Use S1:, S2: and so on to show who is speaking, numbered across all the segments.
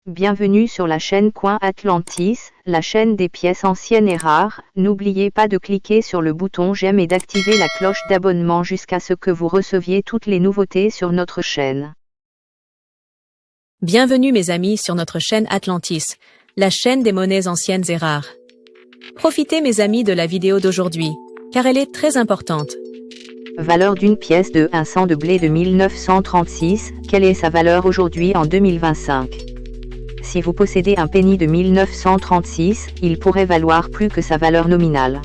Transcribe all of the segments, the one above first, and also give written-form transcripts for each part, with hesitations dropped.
S1: Bienvenue sur la chaîne Coin Atlantis, la chaîne des pièces anciennes et rares. N'oubliez pas de cliquer sur le bouton j'aime et d'activer la cloche d'abonnement jusqu'à ce que vous receviez toutes les nouveautés sur notre chaîne.
S2: Bienvenue mes amis sur notre chaîne Atlantis, la chaîne des monnaies anciennes et rares. Profitez mes amis de la vidéo d'aujourd'hui, car elle est très importante.
S1: Valeur d'une pièce de 1 cent de blé de 1936, quelle est sa valeur aujourd'hui en 2025? Si vous possédez un penny de 1936, il pourrait valoir plus que sa valeur nominale.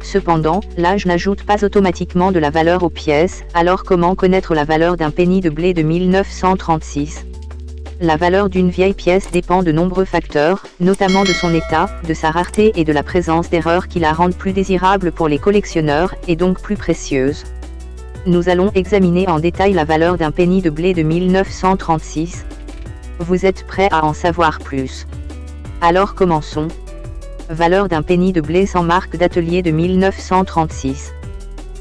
S1: Cependant, l'âge n'ajoute pas automatiquement de la valeur aux pièces, alors comment connaître la valeur d'un penny de blé de 1936? La valeur d'une vieille pièce dépend de nombreux facteurs, notamment de son état, de sa rareté et de la présence d'erreurs qui la rendent plus désirable pour les collectionneurs, et donc plus précieuse. Nous allons examiner en détail la valeur d'un penny de blé de 1936. Vous êtes prêts à en savoir plus? Alors commençons. Valeur d'un penny de blé sans marque d'atelier de 1936.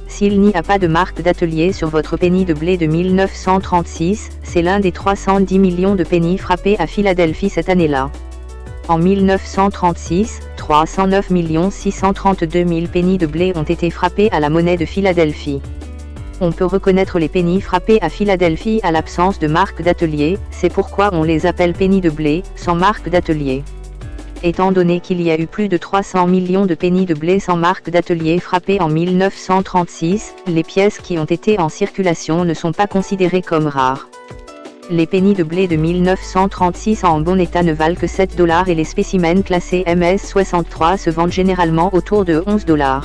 S1: S'il n'y a pas de marque d'atelier sur votre penny de blé de 1936, c'est l'un des 310 millions de pennies frappés à Philadelphie cette année-là. En 1936, 309 632 000 pennies de blé ont été frappés à la monnaie de Philadelphie. On peut reconnaître les pennies frappés à Philadelphie à l'absence de marque d'atelier, c'est pourquoi on les appelle pennies de blé, sans marque d'atelier. Étant donné qu'il y a eu plus de 300 millions de pennies de blé sans marque d'atelier frappées en 1936, les pièces qui ont été en circulation ne sont pas considérées comme rares. Les pennies de blé de 1936 en bon état ne valent que 7 $ et les spécimens classés MS63 se vendent généralement autour de 11 $.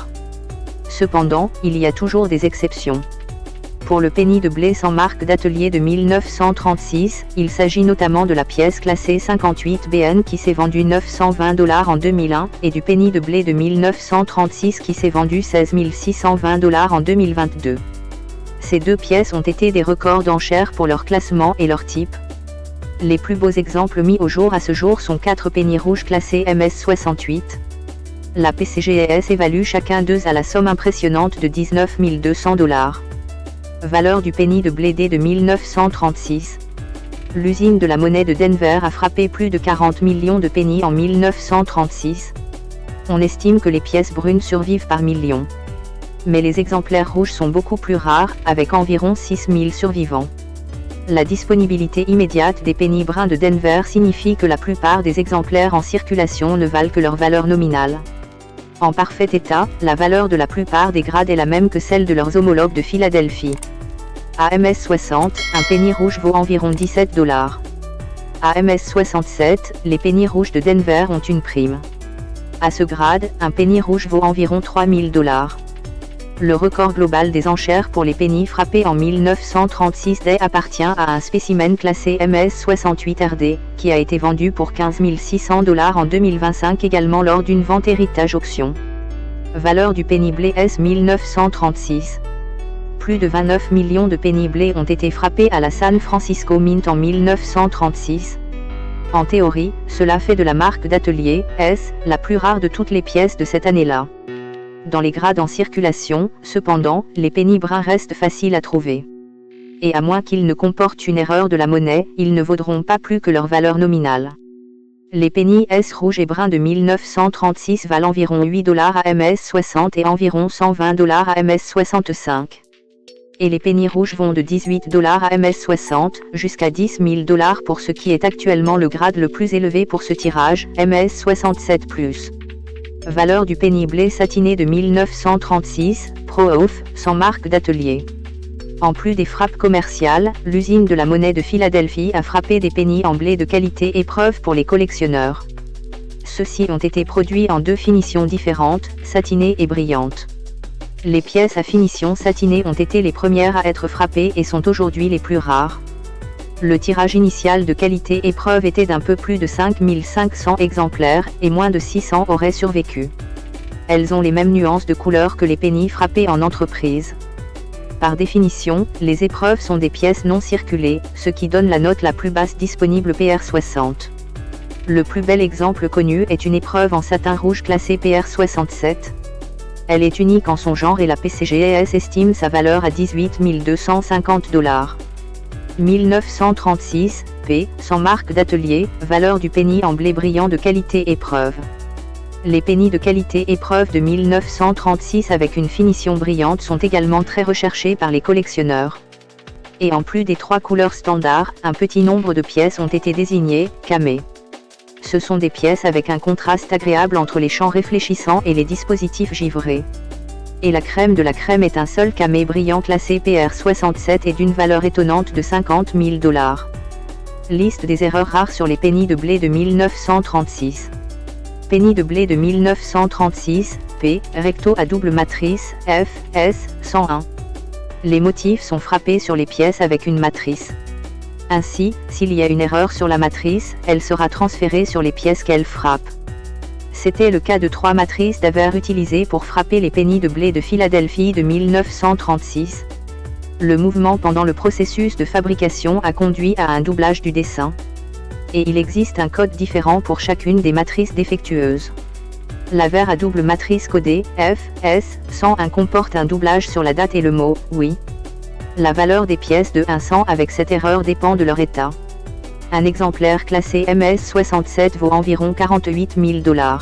S1: Cependant, il y a toujours des exceptions. Pour le penny de blé sans marque d'atelier de 1936, il s'agit notamment de la pièce classée 58 BN qui s'est vendue 920 $ en 2001, et du penny de blé de 1936 qui s'est vendu 16 620 $ en 2022. Ces deux pièces ont été des records d'enchères pour leur classement et leur type. Les plus beaux exemples mis au jour à ce jour sont 4 pennies rouges classés MS68. La PCGS évalue chacun d'eux à la somme impressionnante de 19 200 $. Valeur du penny de blé de 1936. L'usine de la monnaie de Denver a frappé plus de 40 millions de pennies en 1936. On estime que les pièces brunes survivent par millions. Mais les exemplaires rouges sont beaucoup plus rares, avec environ 6 000 survivants. La disponibilité immédiate des pennies bruns de Denver signifie que la plupart des exemplaires en circulation ne valent que leur valeur nominale. En parfait état, la valeur de la plupart des grades est la même que celle de leurs homologues de Philadelphie. À MS60, un penny rouge vaut environ 17 $. À MS67, les pennies rouges de Denver ont une prime. À ce grade, un penny rouge vaut environ 3 000 $. Le record global des enchères pour les pennies frappés en 1936 appartient à un spécimen classé MS68RD, qui a été vendu pour 15 600 $ en 2025 également lors d'une vente héritage auction. Valeur du penny blé S 1936. Plus de 29 millions de penny blé ont été frappés à la San Francisco Mint en 1936. En théorie, cela fait de la marque d'atelier, S, la plus rare de toutes les pièces de cette année-là. Dans les grades en circulation, cependant, les pennies bruns restent faciles à trouver. Et à moins qu'ils ne comportent une erreur de la monnaie, ils ne vaudront pas plus que leur valeur nominale. Les pennies S rouges et bruns de 1936 valent environ 8 $ à MS60 et environ 120 $ à MS65. Et les pennies rouges vont de 18 $ à MS60, jusqu'à 10 000 $ pour ce qui est actuellement le grade le plus élevé pour ce tirage, MS67+. Valeur du penny blé satiné de 1936, Pro-Off, sans marque d'atelier. En plus des frappes commerciales, l'usine de la monnaie de Philadelphie a frappé des pennies en blé de qualité épreuve pour les collectionneurs. Ceux-ci ont été produits en deux finitions différentes, satinée et brillante. Les pièces à finition satinée ont été les premières à être frappées et sont aujourd'hui les plus rares. Le tirage initial de qualité épreuve était d'un peu plus de 5 500 exemplaires, et moins de 600 auraient survécu. Elles ont les mêmes nuances de couleurs que les pennies frappées en entreprise. Par définition, les épreuves sont des pièces non circulées, ce qui donne la note la plus basse disponible PR60. Le plus bel exemple connu est une épreuve en satin rouge classée PR67. Elle est unique en son genre et la PCGS estime sa valeur à 18 250 $. 1936, p. sans marque d'atelier, valeur du penny en blé brillant de qualité épreuve. Les pennies de qualité épreuve de 1936 avec une finition brillante sont également très recherchés par les collectionneurs. Et en plus des 3 couleurs standards, un petit nombre de pièces ont été désignées camé. Ce sont des pièces avec un contraste agréable entre les champs réfléchissants et les dispositifs givrés. Et la crème de la crème est un seul camé brillant classé PR67 et d'une valeur étonnante de 50 000 $. Liste des erreurs rares sur les pennies de blé de 1936. Penny de blé de 1936, P, recto à double matrice, F, S, 101. Les motifs sont frappés sur les pièces avec une matrice. Ainsi, s'il y a une erreur sur la matrice, elle sera transférée sur les pièces qu'elle frappe. C'était le cas de 3 matrices d'Aver utilisées pour frapper les pennies de blé de Philadelphie de 1936. Le mouvement pendant le processus de fabrication a conduit à un doublage du dessin. Et il existe un code différent pour chacune des matrices défectueuses. L'Aver à double matrice codée, F, S, 101 comporte un doublage sur la date et le mot « oui ». La valeur des pièces de 100 avec cette erreur dépend de leur état. Un exemplaire classé MS67 vaut environ 48 000 $.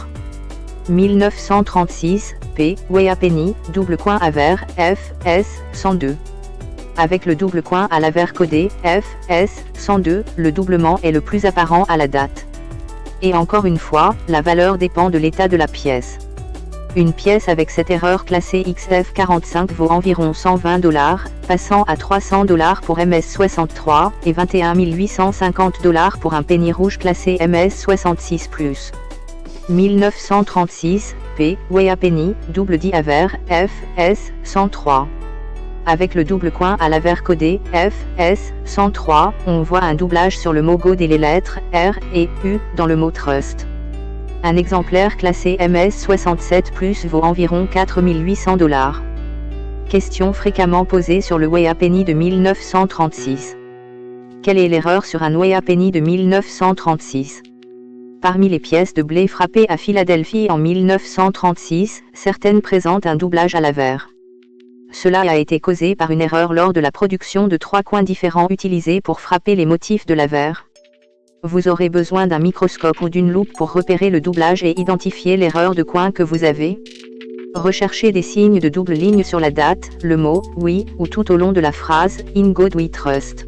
S1: 1936, P, Weah Penny, double coin Aver, F, S, 102. Avec le double coin à l'Aver codé, F, S, 102, le doublement est le plus apparent à la date. Et encore une fois, la valeur dépend de l'état de la pièce. Une pièce avec cette erreur classée XF45 vaut environ 120 $, passant à 300 $ pour MS63, et 21 850 $ pour un penny rouge classé MS66+. 1936, P, Weah Penny, double dit Aver, F, S, 103. Avec le double coin à l'Aver codé, F, S, 103, on voit un doublage sur le mot God et les lettres, R, et U, dans le mot Trust. Un exemplaire classé MS67+ vaut environ 4 800 $. Question fréquemment posée sur le Weah Penny de 1936. Quelle est l'erreur sur un Weah Penny de 1936? Parmi les pièces de blé frappées à Philadelphie en 1936, certaines présentent un doublage à l'Aver. Cela a été causé par une erreur lors de la production de 3 coins différents utilisés pour frapper les motifs de l'Aver. Vous aurez besoin d'un microscope ou d'une loupe pour repérer le doublage et identifier l'erreur de coin que vous avez. Recherchez des signes de double ligne sur la date, le mot « oui » ou tout au long de la phrase « In God We Trust ».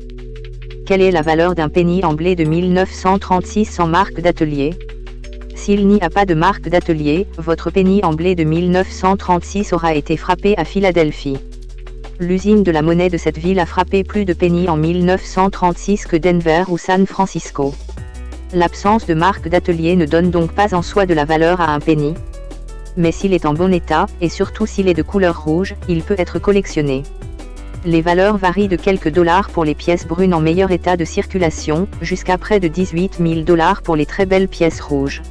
S1: Quelle est la valeur d'un penny en blé de 1936 sans marque d'atelier? S'il n'y a pas de marque d'atelier, votre penny en blé de 1936 aura été frappé à Philadelphie. L'usine de la monnaie de cette ville a frappé plus de pennies en 1936 que Denver ou San Francisco. L'absence de marque d'atelier ne donne donc pas en soi de la valeur à un penny. Mais s'il est en bon état, et surtout s'il est de couleur rouge, il peut être collectionné. Les valeurs varient de quelques dollars pour les pièces brunes en meilleur état de circulation, jusqu'à près de 18 000 $ pour les très belles pièces rouges.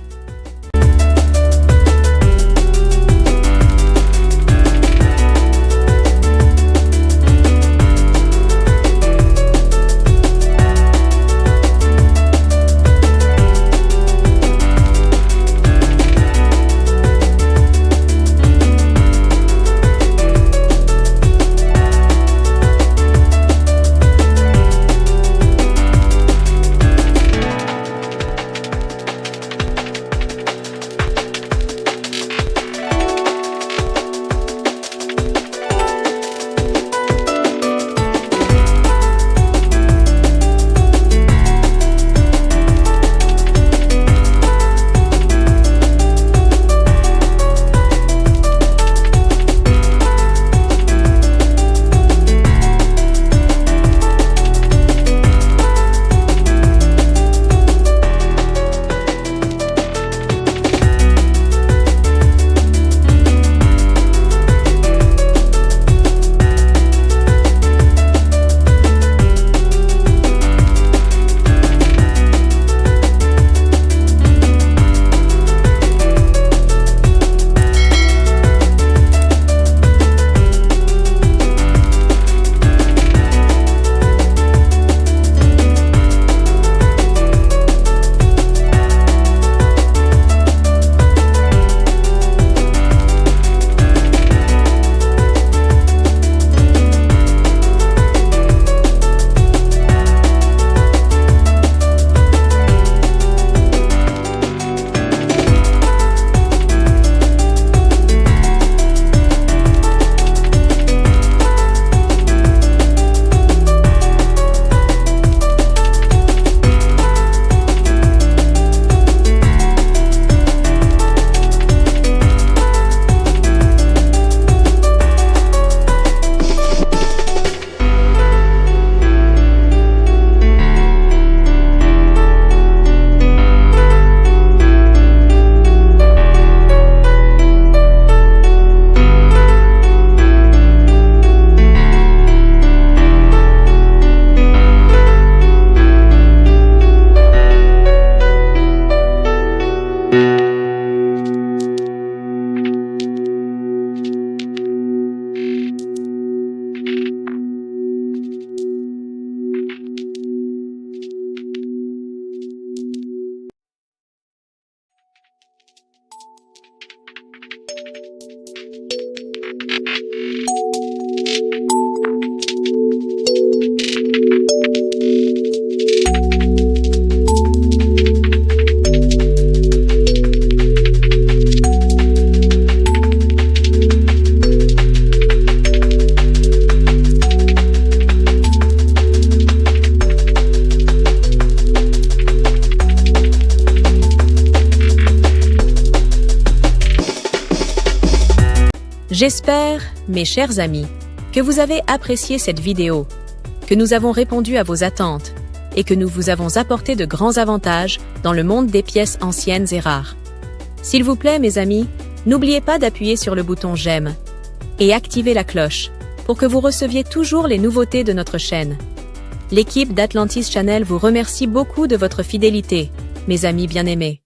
S2: J'espère, mes chers amis, que vous avez apprécié cette vidéo, que nous avons répondu à vos attentes et que nous vous avons apporté de grands avantages dans le monde des pièces anciennes et rares. S'il vous plaît, mes amis, n'oubliez pas d'appuyer sur le bouton j'aime et activer la cloche pour que vous receviez toujours les nouveautés de notre chaîne. L'équipe d'Atlantis Channel vous remercie beaucoup de votre fidélité, mes amis bien-aimés.